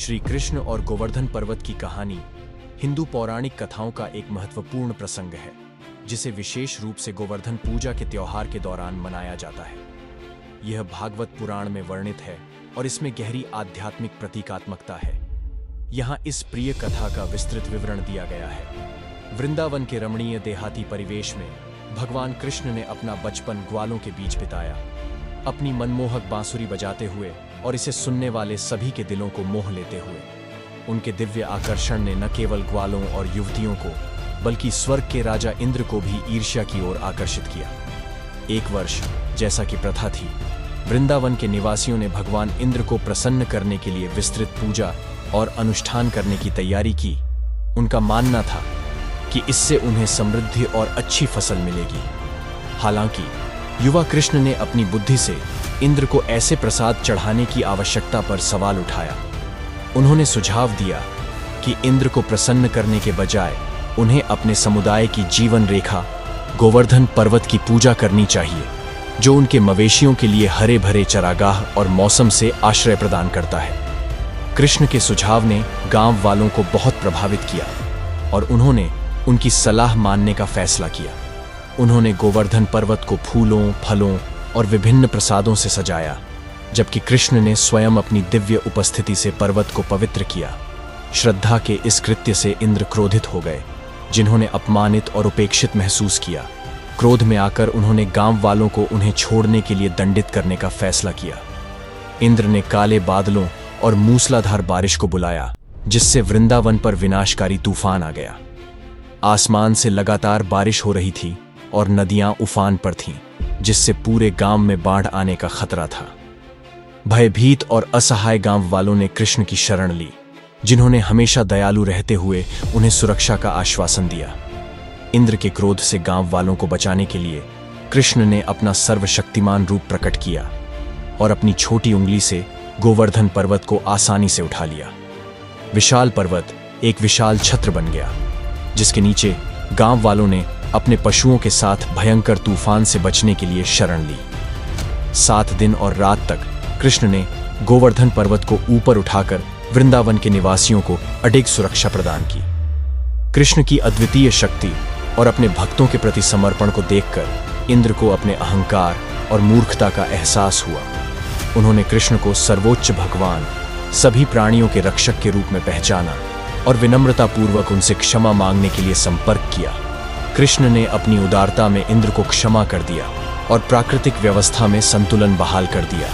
श्री कृष्ण और गोवर्धन पर्वत की कहानी हिंदू पौराणिक कथाओं का एक महत्वपूर्ण प्रसंग है, जिसे विशेष रूप से गोवर्धन पूजा के त्योहार के दौरान मनाया जाता है। यह भागवत पुराण में वर्णित है और इसमें गहरी आध्यात्मिक प्रतीकात्मकता है। यहाँ इस प्रिय कथा का विस्तृत विवरण दिया गया है। वृंदावन के रमणीय देहाती परिवेश में भगवान कृष्ण ने अपना बचपन ग्वालों के बीच बिताया, अपनी मनमोहक बांसुरी बजाते हुए और इसे सुनने वाले सभी के दिलों को मोह लेते हुए। उनके दिव्य आकर्षण ने न केवल ग्वालों और युवतियों को बल्कि स्वर्ग के राजा इंद्र को भी ईर्ष्या की ओर आकर्षित किया। एक वर्ष, जैसा कि प्रथा थी, वृंदावन के निवासियों ने भगवान इंद्र को प्रसन्न करने के लिए विस्तृत पूजा और अनुष्ठान करने की तैयारी की। उनका मानना था कि इससे उन्हें समृद्धि और अच्छी फसल मिलेगी। हालांकि युवा कृष्ण ने अपनी बुद्धि से इंद्र को ऐसे प्रसाद चढ़ाने की आवश्यकता पर सवाल उठाया। उन्होंने सुझाव दिया कि इंद्र को प्रसन्न करने के बजाय उन्हें अपने समुदाय की जीवन रेखा गोवर्धन पर्वत की पूजा करनी चाहिए, जो उनके मवेशियों के लिए हरे भरे चरागाह और मौसम से आश्रय प्रदान करता है। कृष्ण के सुझाव ने गांव वालों को बहुत प्रभावित किया और उन्होंने उनकी सलाह मानने का फैसला किया। उन्होंने गोवर्धन पर्वत को फूलों, फलों और विभिन्न प्रसादों से सजाया, जबकि कृष्ण ने स्वयं अपनी दिव्य उपस्थिति से पर्वत को पवित्र किया। श्रद्धा के इस कृत्य से इंद्र क्रोधित हो गए, जिन्होंने अपमानित और उपेक्षित महसूस किया। क्रोध में आकर उन्होंने गांव वालों को उन्हें छोड़ने के लिए दंडित करने का फैसला किया। इंद्र ने काले बादलों और मूसलाधार बारिश को बुलाया, जिससे वृंदावन पर विनाशकारी तूफान आ गया। आसमान से लगातार बारिश हो रही थी और नदियां उफान पर थीं, जिससे पूरे गांव में बाढ़ आने का खतरा था। भयभीत और असहाय गांव वालों ने कृष्ण की शरण ली, जिन्होंने हमेशा दयालु रहते हुए उन्हें सुरक्षा का आश्वासन दिया। इंद्र के क्रोध से गांव वालों को बचाने के लिए कृष्ण ने अपना सर्वशक्तिमान रूप प्रकट किया और अपनी छोटी उंगली से गोवर्धन पर्वत को आसानी से उठा लिया। विशाल पर्वत एक विशाल छत्र बन गया, जिसके नीचे गांव वालों ने अपने पशुओं के साथ भयंकर तूफान से बचने के लिए शरण ली। 7 दिन और रात तक कृष्ण ने गोवर्धन पर्वत को ऊपर उठाकर वृंदावन के निवासियों को अडिग सुरक्षा प्रदान की। कृष्ण की अद्वितीय शक्ति और अपने भक्तों के प्रति समर्पण को देखकर इंद्र को अपने अहंकार और मूर्खता का एहसास हुआ। उन्होंने कृष्ण को सर्वोच्च भगवान, सभी प्राणियों के रक्षक के रूप में पहचाना और विनम्रतापूर्वक उनसे क्षमा मांगने के लिए संपर्क किया। कृष्ण ने अपनी उदारता में इंद्र को क्षमा कर दिया और प्राकृतिक व्यवस्था में संतुलन बहाल कर दिया।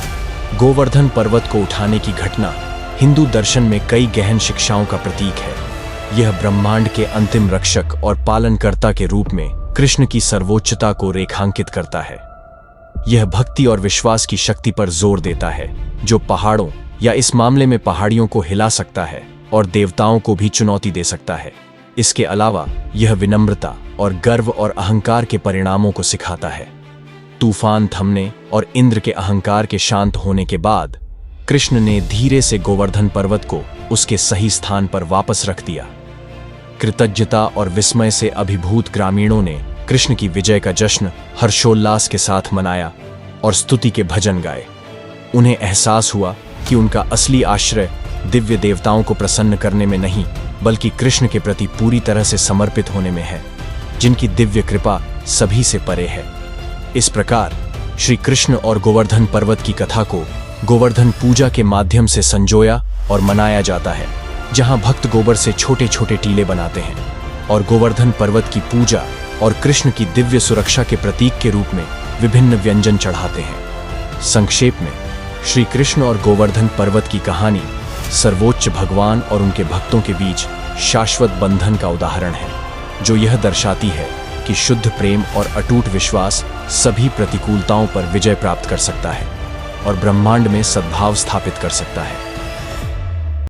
गोवर्धन पर्वत को उठाने की घटना हिंदू दर्शन में कई गहन शिक्षाओं का प्रतीक है। यह ब्रह्मांड के अंतिम रक्षक और पालनकर्ता के रूप में कृष्ण की सर्वोच्चता को रेखांकित करता है। यह भक्ति और विश्वास की शक्ति पर जोर देता है, जो पहाड़ों या इस मामले में पहाड़ियों को हिला सकता है और देवताओं को भी चुनौती दे सकता है। इसके अलावा यह विनम्रता और गर्व और अहंकार के परिणामों को सिखाता है। तूफान थमने और इंद्र के अहंकार के शांत होने के बाद कृष्ण ने धीरे से गोवर्धन पर्वत को उसके सही स्थान पर वापस रख दिया। कृतज्ञता और विस्मय से अभिभूत ग्रामीणों ने कृष्ण की विजय का जश्न हर्षोल्लास के साथ मनाया और स्तुति के भजन गाए। उन्हें एहसास हुआ कि उनका असली आश्रय दिव्य देवताओं को प्रसन्न करने में नहीं, बल्कि कृष्ण के प्रति पूरी तरह से समर्पित होने में है, जिनकी दिव्य कृपा सभी से परे है। इस प्रकार श्री कृष्ण और गोवर्धन पर्वत की कथा को गोवर्धन पूजा के माध्यम से संजोया और मनाया जाता है, जहां भक्त गोबर से छोटे छोटे टीले बनाते हैं और गोवर्धन पर्वत की पूजा और कृष्ण की दिव्य सुरक्षा के प्रतीक के रूप में विभिन्न व्यंजन चढ़ाते हैं। संक्षेप में, श्री कृष्ण और गोवर्धन पर्वत की कहानी सर्वोच्च भगवान और उनके भक्तों के बीच शाश्वत बंधन का उदाहरण है, जो यह दर्शाती है कि शुद्ध प्रेम और अटूट विश्वास सभी प्रतिकूलताओं पर विजय प्राप्त कर सकता है और ब्रह्मांड में सद्भाव स्थापित कर सकता है।